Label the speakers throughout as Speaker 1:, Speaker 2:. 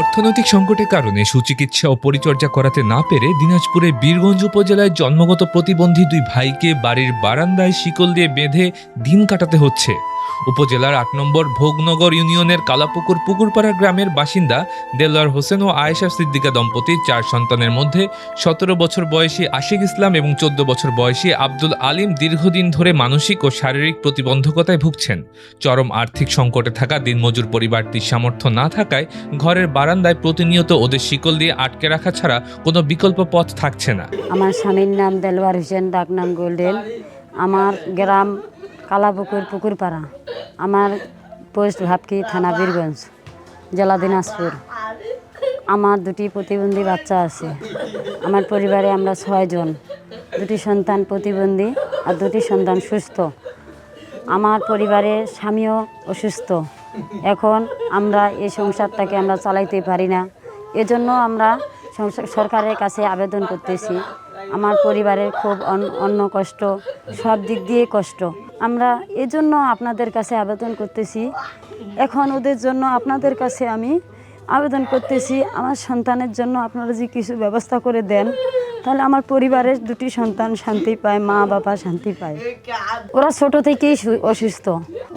Speaker 1: অর্থনৈতিক সংকটের কারণে সুচিকিৎসা ও পরিচর্যা করাতে না পেরে দিনাজপুরের বীরগঞ্জ উপজেলায় জন্মগত প্রতিবন্ধী দুই ভাইকে বাড়ির বারান্দায় শিকল দিয়ে বেঁধে দিন কাটাতে হচ্ছে। উপজেলার ৮ নম্বর ভোগনগর ইউনিয়নের কালাপুকুর পুকুরপাড়া গ্রামের বাসিন্দা দেলোয়ার হোসেন ও আয়েশা সিদ্দিকা দম্পতির ৪ সন্তানের মধ্যে ১৭ বছর বয়সী আশিক ইসলাম এবং ১৪ বছর বয়সী আব্দুল আলিম দীর্ঘদিন ধরে মানসিক ও শারীরিক প্রতিবন্ধকতায় ভুগছেন। চরম আর্থিক সংকটে থাকা দিনমজুর পরিবারটির সামর্থ্য না থাকায় ঘরের বারান্দায় প্রতিনিয়ত ওদের শিকল দিয়ে আটকে রাখা ছাড়া কোনো বিকল্প পথ থাকছে না।
Speaker 2: আমার স্বামীর নাম দেলোয়ার হোসেন, ডাক নাম গোল্ডেন। আমার গ্রাম কালাপুকুর পুকুরপাড়া। আমার পোস্ট ভাবকি, থানা বীরগঞ্জ, জেলা দিনাজপুর। আমার 2টি প্রতিবন্ধী বাচ্চা আছে। আমার পরিবারে আমরা 6 জন। 2টি সন্তান প্রতিবন্ধী আর 2টি সন্তান সুস্থ। আমার পরিবারের স্বামীও অসুস্থ। এখন আমরা এই সংসারটাকে আমরা চালাইতে পারি না। এজন্য আমরা সরকারের কাছে আবেদন করতেছি। আমার পরিবারের খুব অন্য কষ্ট, সব দিক দিয়ে কষ্ট। আমরা এজন্য আপনাদের কাছে আবেদন করতেছি। এখন ওদের জন্য আপনাদের কাছে আমি আবেদন করতেছি, আমার সন্তানের জন্য আপনারা যে কিছু ব্যবস্থা করে দেন, তাহলে আমার পরিবারের 2টি সন্তান শান্তি পায়, মা বাবা শান্তি পায়। ওরা ছোট থেকেই অসুস্থ।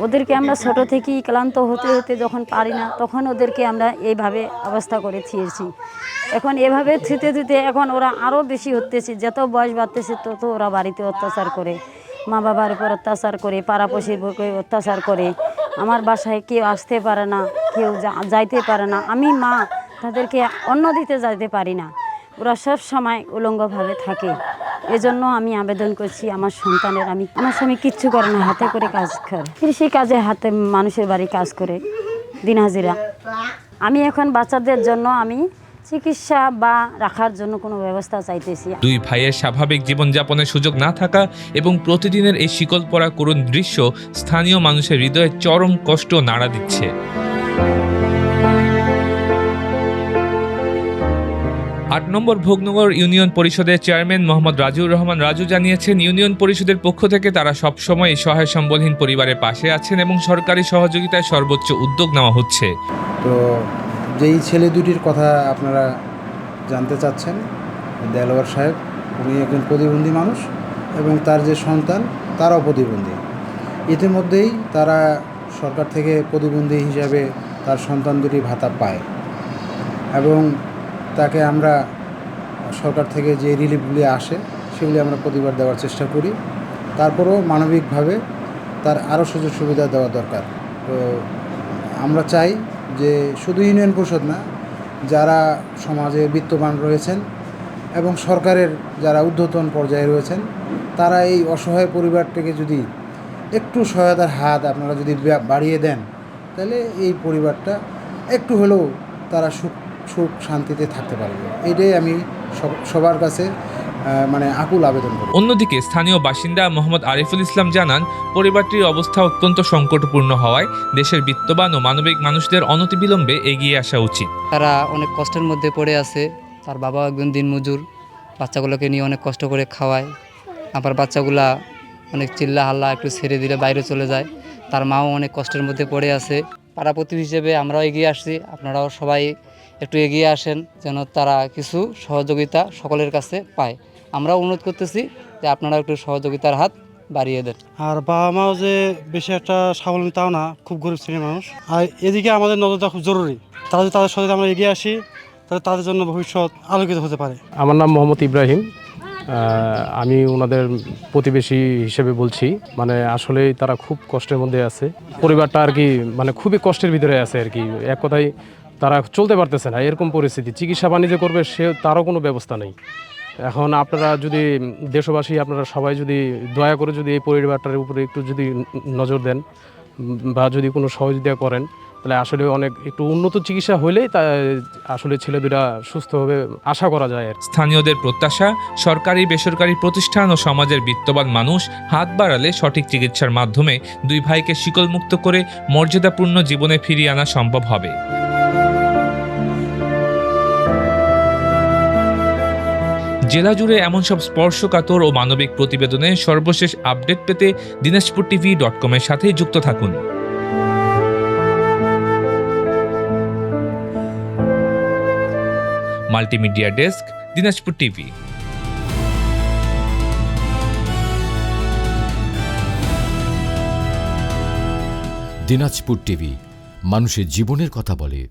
Speaker 2: ওদেরকে আমরা ছোট থেকেই ক্লান্ত হতে হতে যখন পারি না, তখন ওদেরকে আমরা এইভাবে অবস্থা করে থিয়েছি। এখন এভাবে থুতে থুতে এখন ওরা আরও বেশি হতেছে। যত বয়স বাড়তেছে তত ওরা বাড়িতে অত্যাচার করে, মা বাবার উপর অত্যাচার করে, পাড়াপড়শির উপর অত্যাচার করে। আমার বাসায় কেউ আসতে পারে না, কেউ যাইতে পারে না। আমি মা, তাদেরকে অন্ন দিতে যাইতে পারি না। ওরা সব সময় উলঙ্গভাবে থাকে। এজন্য আমি আবেদন করছি আমার সন্তানের। আমার স্বামী কিচ্ছু করে না, হাতে করে কাজ করে, কৃষি কাজে হাতে মানুষের বাড়ি কাজ করে, দিন হাজিরা। আমি এখন বাচ্চাদের জন্য আমি চিকিৎসা বা রাখার জন্য কোনো ব্যবস্থা চাইতেছি।
Speaker 1: দুই ভাইয়ের স্বাভাবিক জীবনযাপনের সুযোগ না থাকা এবং প্রতিদিনের এই শিকল পরা করুণ দৃশ্য স্থানীয় মানুষের হৃদয়ে চরম কষ্ট নাড়া দিচ্ছে। ৮ নম্বর ভোগনগর ইউনিয়ন পরিষদের চেয়ারম্যান মোহাম্মদ রাজিউর রহমান রাজু জানিয়েছেন, ইউনিয়ন পরিষদের পক্ষ থেকে তারা সবসময় সহায় সম্বলহীন পরিবারের পাশে আছেন এবং সরকারি সহযোগিতায় সর্বোচ্চ উদ্যোগ নেওয়া হচ্ছে।
Speaker 3: তো যেই ছেলে দুটির কথা আপনারা জানতে চাচ্ছেন, দেলোয়ার সাহেব উনি একজন প্রতিবন্ধী মানুষ এবং তার যে সন্তান তারাও প্রতিবন্ধী। ইতিমধ্যেই তারা সরকার থেকে প্রতিবন্ধী হিসাবে তার সন্তান দুটি ভাতা পায় এবং তাকে আমরা সরকার থেকে যে রিলিফগুলি আসে সেগুলি আমরা প্রতিবার দেওয়ার চেষ্টা করি। তারপরেও মানবিকভাবে তার আরও সুযোগ সুবিধা দেওয়া দরকার। তো আমরা চাই যে শুধু ইউনিয়ন পরিষদ না, যারা সমাজে বিত্তবান রয়েছেন এবং সরকারের যারা ঊর্ধ্বতন পর্যায়ে রয়েছেন, তারা এই অসহায় পরিবারটাকে যদি একটু সহায়তার হাত আপনারা যদি বাড়িয়ে দেন, তাহলে এই পরিবারটা একটু হলেও তারা সুখ শান্তিতে থাকতে পারবে। এটাই আমি সবার কাছে আকুল আবেদন করি।
Speaker 1: অন্যদিকে স্থানীয় বাসিন্দা মোহাম্মদ আরিফুল ইসলাম জানান, পরিবারটির অবস্থা অত্যন্ত সংকটপূর্ণ হওয়ায় দেশের বিত্তবান ও মানবিক মানুষদের অনতিবিলম্বে এগিয়ে আসা উচিত।
Speaker 4: তারা অনেক কষ্টের মধ্যে পড়ে আছে। তার বাবা একজন দিনমজুর, বাচ্চাগুলোকে নিয়ে অনেক কষ্ট করে খাওয়ায়। আবার বাচ্চাগুলা অনেক চিল্লা হাল্লা একটু ছেড়ে দিলে বাইরে চলে যায়। তার মাও অনেক কষ্টের মধ্যে পড়ে আছে। পাড়া প্রতিবেশী হিসেবে আমরাও এগিয়ে আসছি, আপনারাও সবাই একটু এগিয়ে আসেন যেন তারা কিছু সহযোগিতা সকলের কাছে পায়। আমরাও অনুরোধ করতেছি যে আপনারা একটু সহযোগিতার হাত বাড়িয়ে দেন।
Speaker 5: আর বাবা মাও যে বেশি একটা স্বাবলম্বী তাও না, খুব গরিব শ্রেণীর মানুষ। আর এদিকে আমাদের নজরটা খুব জরুরি। তারা যদি তাদের সাথে আমরা এগিয়ে আসি, তাহলে তাদের জন্য ভবিষ্যৎ আলোকিত হতে পারে।
Speaker 6: আমার নাম মোহাম্মদ ইব্রাহিম। আমি ওনাদের প্রতিবেশী হিসেবে বলছি। আসলেই তারা খুব কষ্টের মধ্যে আছে। পরিবারটা আর কি খুবই কষ্টের ভিতরে আছে আর কি। এক কথায় তারা চলতে পারতেছে না, এরকম পরিস্থিতি। চিকিৎসা বাণিজ্য করবে, তারও কোনো ব্যবস্থা নেই। এখন আপনারা যদি দেশবাসী আপনারা সবাই যদি দয়া করে যদি এই পরিবারটার উপরে একটু যদি নজর দেন বা যদি কোনো সহযোগিতা করেন, তাহলে আসলে অনেক একটু উন্নত চিকিৎসা হলেই তা আসলে ছেলে দুটা সুস্থ হবে আশা করা যায়।
Speaker 1: স্থানীয়দের প্রত্যাশা, সরকারি বেসরকারি প্রতিষ্ঠান ও সমাজের বিত্তবান মানুষ হাত বাড়ালে সঠিক চিকিৎসার মাধ্যমে দুই ভাইকে শিকলমুক্ত করে মর্যাদাপূর্ণ জীবনে ফিরিয়ে আনা সম্ভব হবে। জেলা জুড়ে এমন সব স্পর্শকাতর ও মানবিক প্রতিবেদনের সর্বশেষ আপডেট পেতে dinajpurtv.com-এর সাথেই যুক্ত থাকুন। Multimedia desk, Dinajpur TV.
Speaker 7: Dinajpur TV মানুষের জীবনের কথা বলে।